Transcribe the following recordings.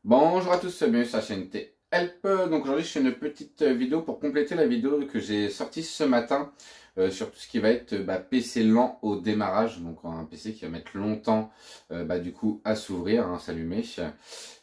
Bonjour à tous, bienvenue sur la chaîne T-Help. Donc aujourd'hui je fais une petite vidéo pour compléter la vidéo que j'ai sortie ce matin sur tout ce qui va être PC lent au démarrage. Donc un PC qui va mettre longtemps du coup à s'ouvrir, à s'allumer.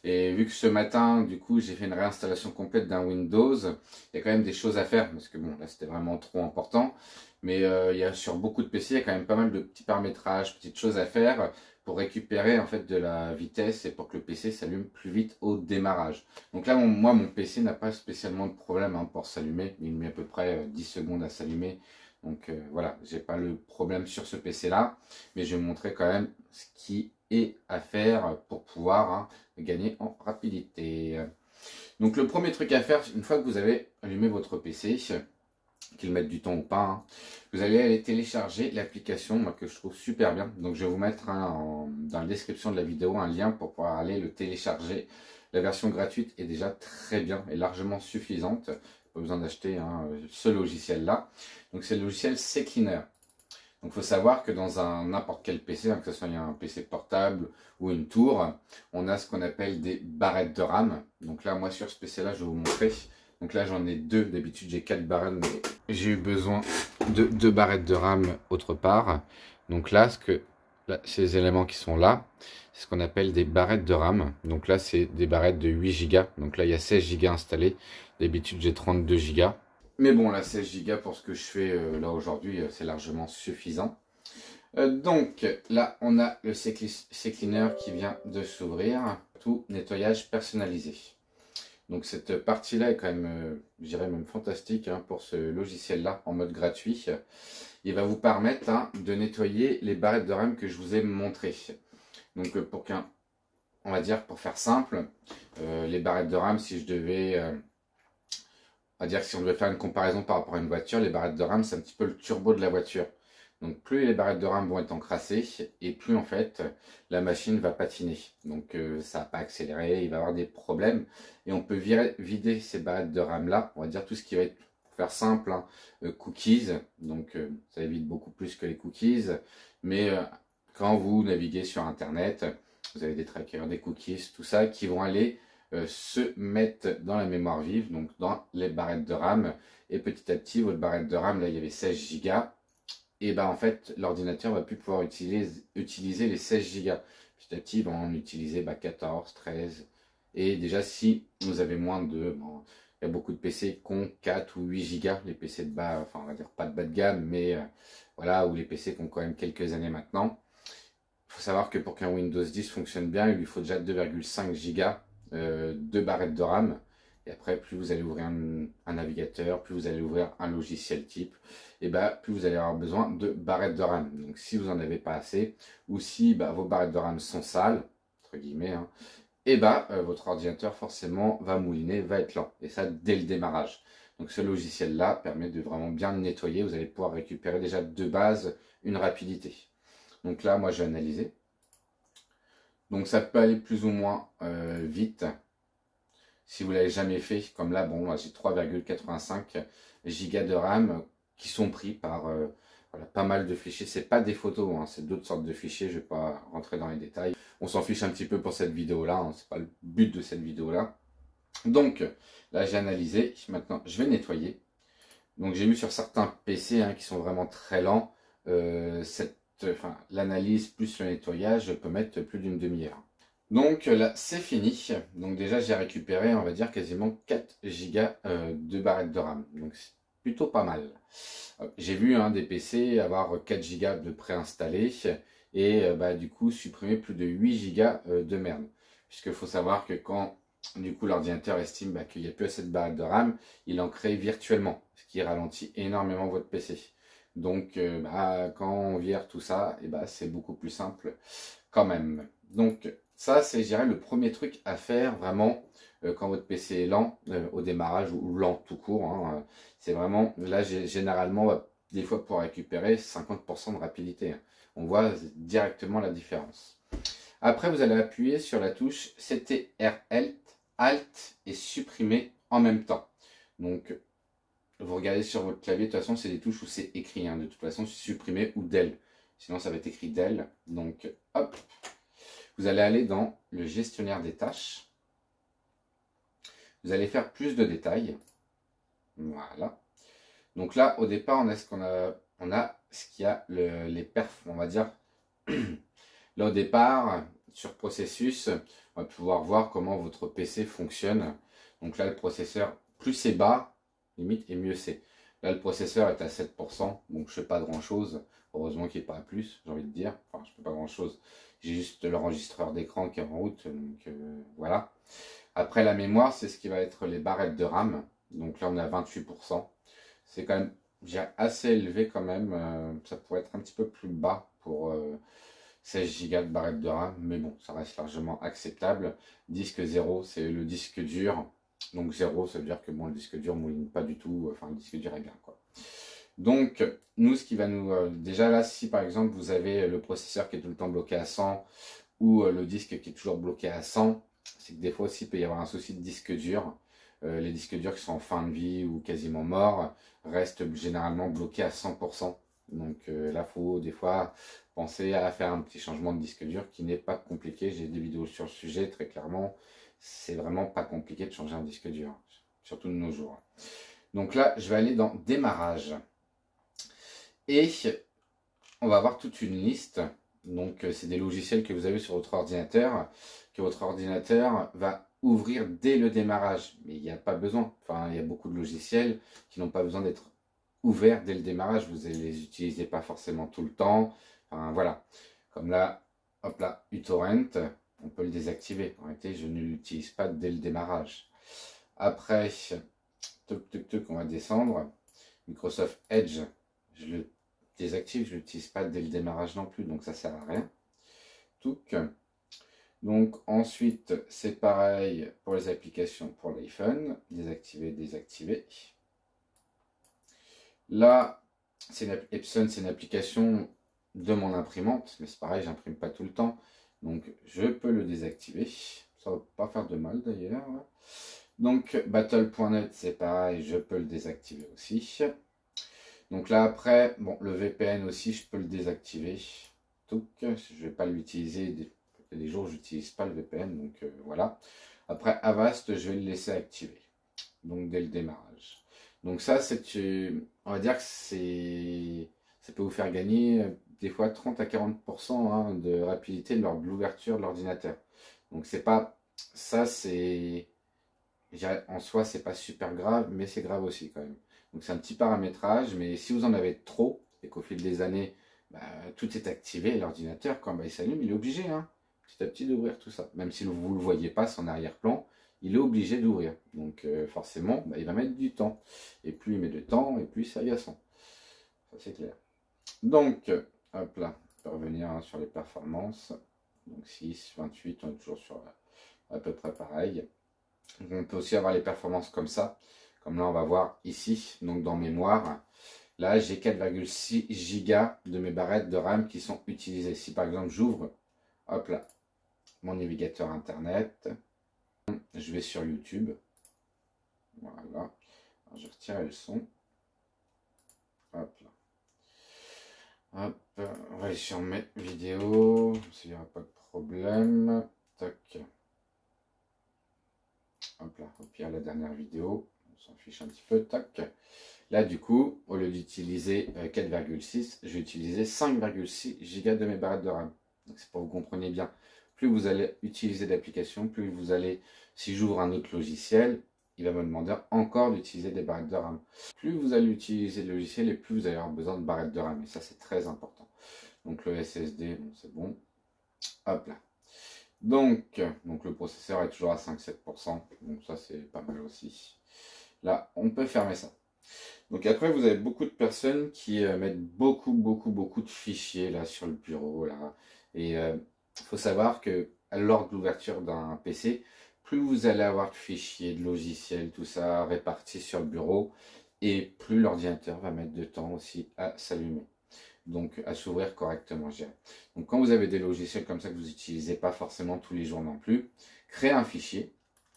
Et vu que ce matin du coup j'ai fait une réinstallation complète d'un Windows, il y a quand même des choses à faire parce que bon là c'était vraiment trop important. Mais il y a sur beaucoup de PC, il y a quand même pas mal de petits paramétrages, petites choses à faire pour récupérer en fait de la vitesse et pour que le PC s'allume plus vite au démarrage. Donc là, moi, mon PC n'a pas spécialement de problème pour s'allumer. Il met à peu près 10 secondes à s'allumer. Donc voilà, j'ai pas le problème sur ce PC-là. Mais je vais vous montrer quand même ce qui est à faire pour pouvoir gagner en rapidité. Donc le premier truc à faire, une fois que vous avez allumé votre PC, qu'il mette du temps ou pas, vous allez aller télécharger l'application que je trouve super bien. Donc je vais vous mettre dans la description de la vidéo un lien pour pouvoir aller le télécharger. La version gratuite est déjà très bien et largement suffisante. Pas besoin d'acheter ce logiciel là. Donc c'est le logiciel CCleaner. Donc il faut savoir que dans n'importe quel PC, que ce soit un PC portable ou une tour, on a ce qu'on appelle des barrettes de RAM. Donc là, moi sur ce PC là, je vais vous montrer. Donc là, j'en ai deux. D'habitude, j'ai 4 barrettes, mais j'ai eu besoin de 2 barrettes de RAM autre part. Donc là, ces éléments qui sont là, c'est ce qu'on appelle des barrettes de RAM. Donc là, c'est des barrettes de 8 Go. Donc là, il y a 16 Go installés. D'habitude, j'ai 32 Go. Mais bon, là, 16 Go pour ce que je fais là aujourd'hui, c'est largement suffisant. Donc là, on a le CCleaner qui vient de s'ouvrir. Tout nettoyage personnalisé. Donc cette partie-là est quand même, je dirais même fantastique pour ce logiciel-là en mode gratuit. Il va vous permettre de nettoyer les barrettes de RAM que je vous ai montrées. Donc on va dire pour faire simple, les barrettes de RAM, si je devais, on va dire que si on devait faire une comparaison par rapport à une voiture, les barrettes de RAM c'est un petit peu le turbo de la voiture. Donc plus les barrettes de RAM vont être encrassées et plus en fait la machine va patiner. Donc ça va pas accélérer, il va y avoir des problèmes. Et on peut vider ces barrettes de RAM là, on va dire tout ce qui va être, pour faire simple, cookies. Donc ça évite beaucoup plus que les cookies. Mais quand vous naviguez sur internet, vous avez des trackers, des cookies, tout ça qui vont aller se mettre dans la mémoire vive, donc dans les barrettes de RAM. Et petit à petit, votre barrette de RAM, là il y avait 16 Go. Et en fait, l'ordinateur va plus pouvoir utiliser les 16 Go. Petit à petit, il va en utiliser 14, 13. Et déjà, si vous avez moins de... Bon, il y a beaucoup de PC qui ont 4 ou 8 Go, les PC de bas, enfin on va dire pas de bas de gamme, mais voilà, ou les PC qui ont quand même quelques années maintenant. Il faut savoir que pour qu'un Windows 10 fonctionne bien, il lui faut déjà 2,5 Go de barrettes de RAM. Et après, plus vous allez ouvrir un navigateur, plus vous allez ouvrir un logiciel type, et plus vous allez avoir besoin de barrettes de RAM. Donc si vous n'en avez pas assez, ou si vos barrettes de RAM sont sales, entre guillemets, votre ordinateur forcément va mouliner, va être lent. Et ça dès le démarrage. Donc ce logiciel-là permet de vraiment bien le nettoyer. Vous allez pouvoir récupérer déjà de base une rapidité. Donc là, moi, je vais analyser. Donc ça peut aller plus ou moins vite. Si vous ne l'avez jamais fait, comme là, bon, j'ai 3,85 Go de RAM qui sont pris par voilà, pas mal de fichiers. C'est pas des photos, c'est d'autres sortes de fichiers. Je ne vais pas rentrer dans les détails. On s'en fiche un petit peu pour cette vidéo-là. C'est pas le but de cette vidéo-là. Donc là, j'ai analysé. Maintenant, je vais nettoyer. Donc j'ai vu sur certains PC qui sont vraiment très lents, l'analyse plus le nettoyage peut mettre plus d'une demi-heure. Donc là, c'est fini. Donc déjà, j'ai récupéré, on va dire, quasiment 4 Go de barrettes de RAM. Donc c'est plutôt pas mal. J'ai vu des PC avoir 4 Go de préinstallés et du coup, supprimer plus de 8 Go de merde. Puisqu'il faut savoir que quand, du coup, l'ordinateur estime qu'il n'y a plus assez de barrettes de RAM, il en crée virtuellement, ce qui ralentit énormément votre PC. Donc, quand on vire tout ça, c'est beaucoup plus simple quand même. Donc, ça, c'est, je dirais, le premier truc à faire vraiment quand votre PC est lent au démarrage ou lent tout court. C'est vraiment, là, généralement, des fois pour récupérer 50% de rapidité. On voit directement la différence. Après, vous allez appuyer sur la touche CTRL, Alt et supprimer en même temps. Donc, vous regardez sur votre clavier, de toute façon, c'est des touches où c'est écrit. De toute façon, supprimer ou del. Sinon, ça va être écrit del. Donc, hop. Vous allez aller dans le gestionnaire des tâches. vous allez faire plus de détails. Voilà. Donc là, au départ, on a ce qu'il y a les perfs, on va dire. Là, au départ, sur processus, on va pouvoir voir comment votre PC fonctionne. Donc là, le processeur, plus c'est bas, limite, et mieux c'est. Là, le processeur est à 7%, donc je ne fais pas grand-chose. Heureusement qu'il n'est pas à plus, j'ai envie de dire. Enfin, je ne fais pas grand-chose. J'ai juste l'enregistreur d'écran qui est en route, donc voilà. Après, la mémoire, c'est ce qui va être les barrettes de RAM. Donc là, on est à 28%. C'est quand même assez élevé quand même. Ça pourrait être un petit peu plus bas pour 16 Go de barrette de RAM. Mais bon, ça reste largement acceptable. Disque 0, c'est le disque dur. Donc 0, ça veut dire que bon, le disque dur ne mouline pas du tout. Enfin, le disque dur est bien, quoi. Donc, nous, ce qui va nous... déjà là, si par exemple, vous avez le processeur qui est tout le temps bloqué à 100 ou le disque qui est toujours bloqué à 100, c'est que des fois aussi, il peut y avoir un souci de disque dur. Les disques durs qui sont en fin de vie ou quasiment morts restent généralement bloqués à 100%. Donc là, il faut des fois penser à faire un petit changement de disque dur qui n'est pas compliqué. J'ai des vidéos sur le sujet, très clairement. C'est vraiment pas compliqué de changer un disque dur, surtout de nos jours. Donc là, je vais aller dans démarrage. Et on va avoir toute une liste. Donc c'est des logiciels que vous avez sur votre ordinateur, que votre ordinateur va ouvrir dès le démarrage. Mais il n'y a pas besoin. Enfin, il y a beaucoup de logiciels qui n'ont pas besoin d'être ouverts dès le démarrage. Vous ne les utilisez pas forcément tout le temps. Enfin, voilà. Comme là, hop là, uTorrent, on peut le désactiver. En réalité, je ne l'utilise pas dès le démarrage. Après, on va descendre. Microsoft Edge, je le désactive, je ne l'utilise pas dès le démarrage non plus, donc ça ne sert à rien. Donc ensuite, c'est pareil pour les applications pour l'iPhone, désactiver, désactiver. Là, Epson, c'est une application de mon imprimante, mais c'est pareil, j'imprime pas tout le temps, donc je peux le désactiver. Ça ne va pas faire de mal d'ailleurs. Donc battle.net, c'est pareil, je peux le désactiver aussi. Donc là après, bon, le VPN aussi, je peux le désactiver. Donc, je ne vais pas l'utiliser. Des jours, je n'utilise pas le VPN, donc voilà. Après Avast, je vais le laisser activer. Donc dès le démarrage. Donc ça, on va dire que ça peut vous faire gagner des fois 30 à 40% hein, de rapidité lors de l'ouverture de l'ordinateur. Donc c'est pas, ça c'est, en soi c'est pas super grave, mais c'est grave aussi quand même. Donc c'est un petit paramétrage, mais si vous en avez trop, et qu'au fil des années, tout est activé, l'ordinateur, quand il s'allume, il est obligé, hein, petit à petit, d'ouvrir tout ça. Même si vous ne le voyez pas, son arrière-plan, il est obligé d'ouvrir. Donc forcément, il va mettre du temps. Et plus il met de temps, et plus c'est agaçant. Ça c'est clair. Donc, hop là, on peut revenir hein, sur les performances. Donc 6, 28, on est toujours sur à peu près pareil. Donc, on peut aussi avoir les performances comme ça. Comme là, on va voir ici, donc dans mémoire. Là, j'ai 4,6 Go de mes barrettes de RAM qui sont utilisées. Si par exemple, j'ouvre, hop là, mon navigateur internet, je vais sur YouTube. Voilà. Alors, je retire le son. Hop là. Hop, on va aller sur mes vidéos. Il n'y aura pas de problème. Tac. Hop là, au pire, la dernière vidéo. On s'en fiche un petit peu. Tac. Là, du coup, au lieu d'utiliser 4,6, je vais utiliser 5,6 Go de mes barrettes de RAM. Donc, c'est pour que vous compreniez bien. Plus vous allez utiliser d'applications, plus vous allez, si j'ouvre un autre logiciel, il va me demander encore d'utiliser des barrettes de RAM. Plus vous allez utiliser le logiciel et plus vous allez avoir besoin de barrettes de RAM. Et ça, c'est très important. Donc, le SSD, bon, c'est bon. Hop là. Donc, le processeur est toujours à 5-7%. Donc, ça, c'est pas mal aussi. Là, on peut fermer ça. Donc après, vous avez beaucoup de personnes qui mettent beaucoup de fichiers là sur le bureau. Là. Et il faut savoir que lors de l'ouverture d'un PC, plus vous allez avoir de fichiers, de logiciels, tout ça répartis sur le bureau, et plus l'ordinateur va mettre de temps aussi à s'allumer. Donc à s'ouvrir correctement, je dirais. Donc quand vous avez des logiciels comme ça que vous n'utilisez pas forcément tous les jours non plus, créez un fichier.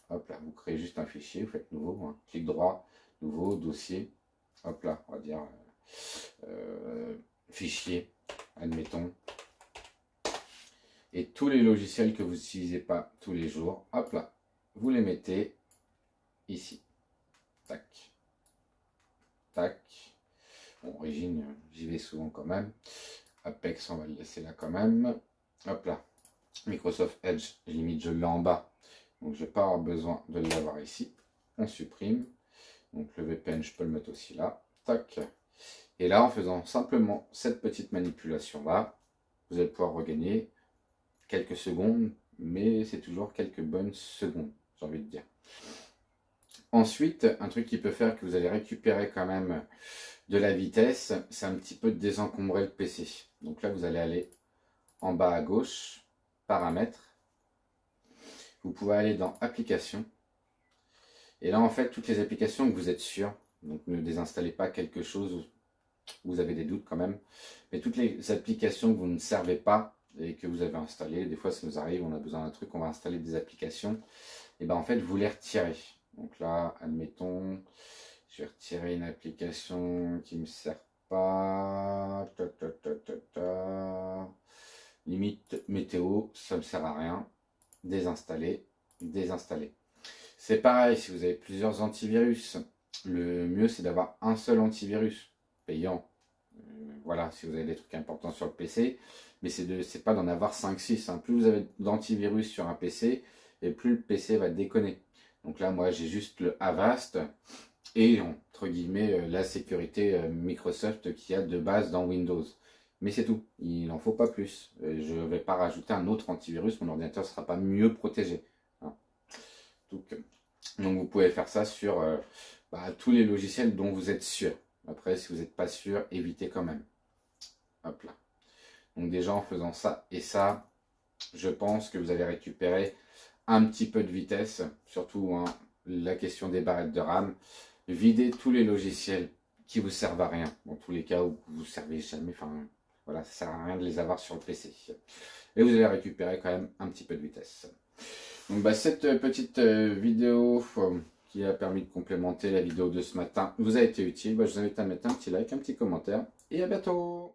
Hop là, vous créez juste un fichier, vous faites nouveau, hein, clic droit, nouveau, dossier. Hop là, on va dire fichier, admettons. Et tous les logiciels que vous n'utilisez pas tous les jours, hop là, vous les mettez ici. Tac. Tac. Bon, Origine, j'y vais souvent quand même. Apex, on va le laisser là quand même. Hop là. Microsoft Edge, limite je l'ai en bas. Donc je vais pas avoir besoin de l'avoir ici. On supprime. Donc le VPN, je peux le mettre aussi là. Tac. Et là, en faisant simplement cette petite manipulation là, vous allez pouvoir regagner quelques secondes, mais c'est toujours quelques bonnes secondes, j'ai envie de dire. Ensuite, un truc qui peut faire que vous allez récupérer quand même de la vitesse, c'est un petit peu de désencombrer le PC. Donc là, vous allez aller en bas à gauche, paramètres. Vous pouvez aller dans applications. Et là, en fait, toutes les applications que vous êtes sûr, donc ne désinstallez pas quelque chose où vous avez des doutes quand même, mais toutes les applications que vous ne servez pas et que vous avez installées, des fois ça nous arrive, on a besoin d'un truc, on va installer des applications, et ben en fait vous les retirez. Donc là, admettons, je vais retirer une application qui ne me sert pas, limite météo, ça ne me sert à rien, désinstaller, désinstaller. C'est pareil, si vous avez plusieurs antivirus, le mieux c'est d'avoir un seul antivirus payant. Voilà, si vous avez des trucs importants sur le PC, mais c'est pas d'en avoir 5-6. Hein. Plus vous avez d'antivirus sur un PC, et plus le PC va déconner. Donc là, moi, j'ai juste le Avast et, entre guillemets, la sécurité Microsoft qu'il y a de base dans Windows. Mais c'est tout, il n'en faut pas plus. Je ne vais pas rajouter un autre antivirus, mon ordinateur ne sera pas mieux protégé. Hein. Donc vous pouvez faire ça sur tous les logiciels dont vous êtes sûr. Après, si vous n'êtes pas sûr, évitez quand même. Hop là. Donc déjà, en faisant ça et ça, je pense que vous allez récupérer un petit peu de vitesse. Surtout hein, la question des barrettes de RAM. Videz tous les logiciels qui vous servent à rien. Dans tous les cas où vous ne servez jamais. Enfin, voilà, ça ne sert à rien de les avoir sur le PC. Et vous allez récupérer quand même un petit peu de vitesse. Donc cette petite vidéo qui a permis de complémenter la vidéo de ce matin vous a été utile. Je vous invite à mettre un petit like, un petit commentaire et à bientôt.